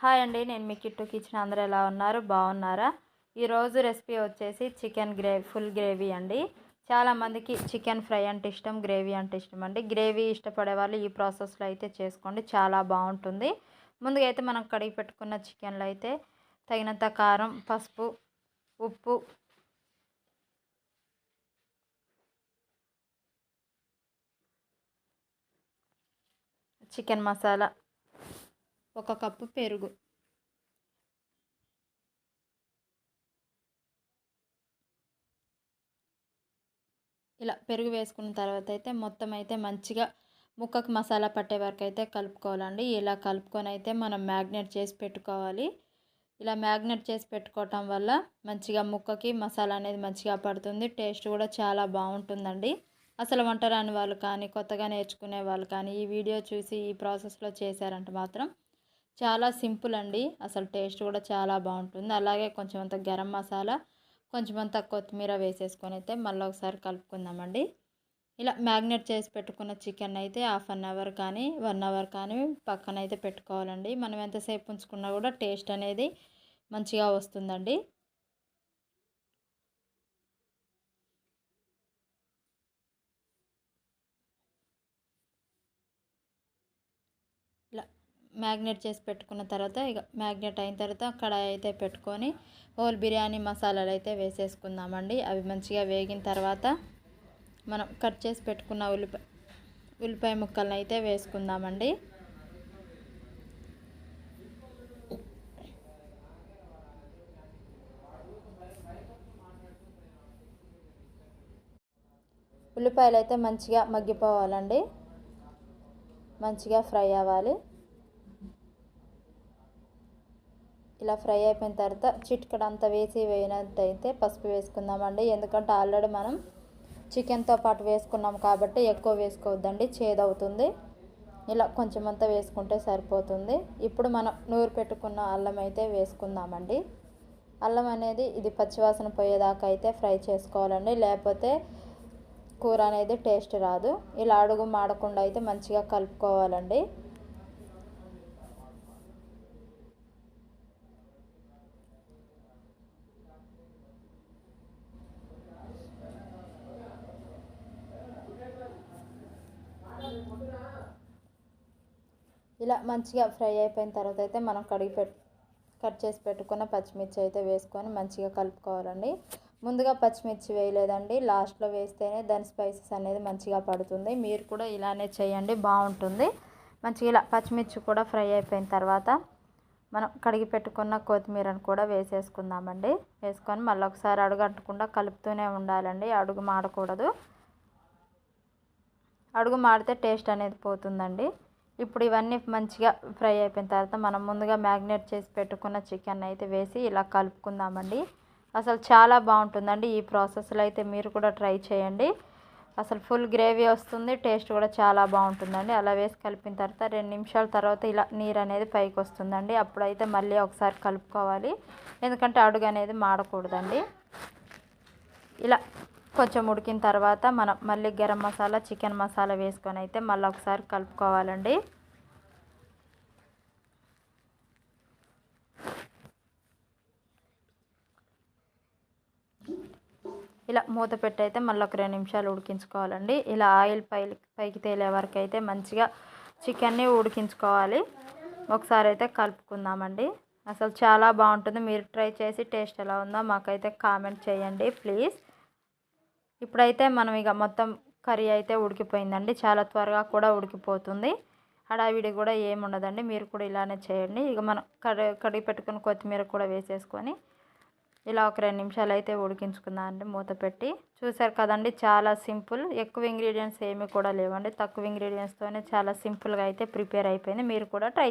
Hi అండి, నేను మీ kit kitchen. అందరూ ఎలా ఉన్నారు? బాగున్నారా? ఈరోజు రెసిపీ వచ్చేసి చికెన్ ఫుల్ గ్రేవీ అండి. చాలామందికి చికెన్ ఫ్రై అంటే ఇష్టం, గ్రేవీ అంటే ఇష్టం అండి. గ్రేవీ ఇష్టపడే వాళ్ళు ఈ ప్రాసెస్లో అయితే చేసుకోండి, చాలా బాగుంటుంది. ముందుగా అయితే మనం కడిగి పెట్టుకున్న చికెన్లో అయితే తగినంత కారం, పసుపు, ఉప్పు, చికెన్ మసాలా, 1 కప్పు పెరుగు, ఇలా పెరుగు వేసుకున్న తర్వాత అయితే మొత్తం అయితే మంచిగా ముక్కకు మసాలా పట్టే వరకు అయితే కలుపుకోవాలండి. ఇలా కలుపుకొని అయితే మనం మ్యాగ్నేట్ చేసి పెట్టుకోవాలి. ఇలా మ్యాగ్నేట్ చేసి పెట్టుకోవటం వల్ల మంచిగా ముక్కకి మసాలా అనేది మంచిగా పడుతుంది. టేస్ట్ కూడా చాలా బాగుంటుందండి. అసలు వంట రాని వాళ్ళు కానీ, కొత్తగా నేర్చుకునే వాళ్ళు కానీ ఈ వీడియో చూసి ఈ ప్రాసెస్లో చేశారంటే మాత్రం చాలా సింపుల్ అండి. అసలు టేస్ట్ కూడా చాలా బాగుంటుంది. అలాగే కొంచెం అంత గరం మసాలా, కొంచెం అంత కొత్తిమీర వేసేసుకొని అయితే మళ్ళీ ఒకసారి కలుపుకుందామండి. ఇలా మ్యాగ్నేట్ చేసి పెట్టుకున్న చికెన్ అయితే 1/2 అవర్ కానీ 1 అవర్ కానీ పక్కన అయితే పెట్టుకోవాలండి. మనం ఎంతసేపు ఉంచుకున్నా కూడా టేస్ట్ అనేది మంచిగా వస్తుందండి. ఇలా మ్యాగ్నేట్ చేసి పెట్టుకున్న తర్వాత ఇక మ్యాగ్నేట్ అయిన తర్వాత కడాయి అయితే పెట్టుకొని హోల్ బిర్యానీ మసాలాలు అయితే వేసేసుకుందామండి. అవి మంచిగా వేగిన తర్వాత మనం కట్ చేసి పెట్టుకున్న ఉల్లిపాయ ముక్కలను అయితే వేసుకుందామండి. ఉల్లిపాయలు అయితే మంచిగా మగ్గిపోవాలండి, మంచిగా ఫ్రై అవ్వాలి. ఇలా ఫ్రై అయిపోయిన తర్వాత చిటికెడు అంతా వేసినట్టయితే పసుపు వేసుకుందామండి. ఎందుకంటే ఆల్రెడీ మనం చికెన్తో పాటు వేసుకున్నాం కాబట్టి ఎక్కువ వేసుకోవద్దండి, చేదవుతుంది. ఇలా కొంచెం అంతా వేసుకుంటే సరిపోతుంది. ఇప్పుడు మనం నూరు పెట్టుకున్న అల్లం అయితే వేసుకుందామండి. అల్లం అనేది ఇది పచ్చివాసన పోయేదాకా అయితే ఫ్రై చేసుకోవాలండి, లేకపోతే కూర అనేది టేస్ట్ రాదు. ఇలా అడుగు మాడకుండా అయితే మంచిగా కలుపుకోవాలండి. ఇలా మంచిగా ఫ్రై అయిపోయిన తర్వాత అయితే మనం కట్ చేసి పెట్టుకున్న పచ్చిమిర్చి అయితే వేసుకొని మంచిగా కలుపుకోవాలండి. ముందుగా పచ్చిమిర్చి వేయలేదండి, లాస్ట్లో వేస్తేనే దాని స్పైసెస్ అనేది మంచిగా పడుతుంది. మీరు కూడా ఇలానే చేయండి, బాగుంటుంది. మంచిగా ఇలా పచ్చిమిర్చి కూడా ఫ్రై అయిపోయిన తర్వాత మనం కడిగి పెట్టుకున్న కొత్తిమీరను కూడా వేసేసుకుందామండి. వేసుకొని మళ్ళీ ఒకసారి అడుగంటకుండా కలుపుతూనే ఉండాలండి, అడుగు మాడకూడదు. అడుగు మాడితే టేస్ట్ అనేది పోతుందండి. ఇప్పుడు ఇవన్నీ మంచిగా ఫ్రై అయిపోయిన తర్వాత మనం ముందుగా మ్యాగ్నేట్ చేసి పెట్టుకున్న చికెన్ అయితే వేసి ఇలా కలుపుకుందామండి. అసలు చాలా బాగుంటుందండి. ఈ ప్రాసెస్లో అయితే మీరు కూడా ట్రై చేయండి. అసలు ఫుల్ గ్రేవీ వస్తుంది, టేస్ట్ కూడా చాలా బాగుంటుందండి. అలా వేసి కలిపిన తర్వాత 2 నిమిషాల తర్వాత ఇలా నీరు అనేది పైకి వస్తుందండి. అప్పుడైతే మళ్ళీ ఒకసారి కలుపుకోవాలి, ఎందుకంటే అడుగు అనేది మాడకూడదండి. ఇలా కొంచెం ఉడికిన తర్వాత మనం మళ్ళీ గరం మసాలా, చికెన్ మసాలా వేసుకొని అయితే మళ్ళీ ఒకసారి కలుపుకోవాలండి. ఇలా మూత పెట్టి అయితే మళ్ళీ ఒక 2 నిమిషాలు ఉడికించుకోవాలండి. ఇలా ఆయిల్ పైకి తేలే వరకు అయితే మంచిగా చికెన్ని ఉడికించుకోవాలి. ఒకసారి అయితే కలుపుకుందామండి. అసలు చాలా బాగుంటుంది. మీరు ట్రై చేసి టేస్ట్ ఎలా ఉందో మాకైతే కామెంట్ చేయండి ప్లీజ్. ఇప్పుడైతే మనం ఇక మొత్తం కర్రీ అయితే ఉడికిపోయిందండి, చాలా త్వరగా కూడా ఉడికిపోతుంది. హడావిడి కూడా ఏముండదండి, మీరు కూడా ఇలానే చేయండి. ఇక మనం కడిగి పెట్టుకుని కొత్తిమీర కూడా వేసేసుకొని ఇలా ఒక 2 నిమిషాలు అయితే ఉడికించుకుందామండి మూత పెట్టి. చూసారు కదండి, చాలా సింపుల్. ఎక్కువ ఇంగ్రీడియంట్స్ ఏమీ కూడా లేవండి, తక్కువ ఇంగ్రీడియంట్స్తోనే చాలా సింపుల్గా అయితే ప్రిపేర్ అయిపోయింది. మీరు కూడా ట్రై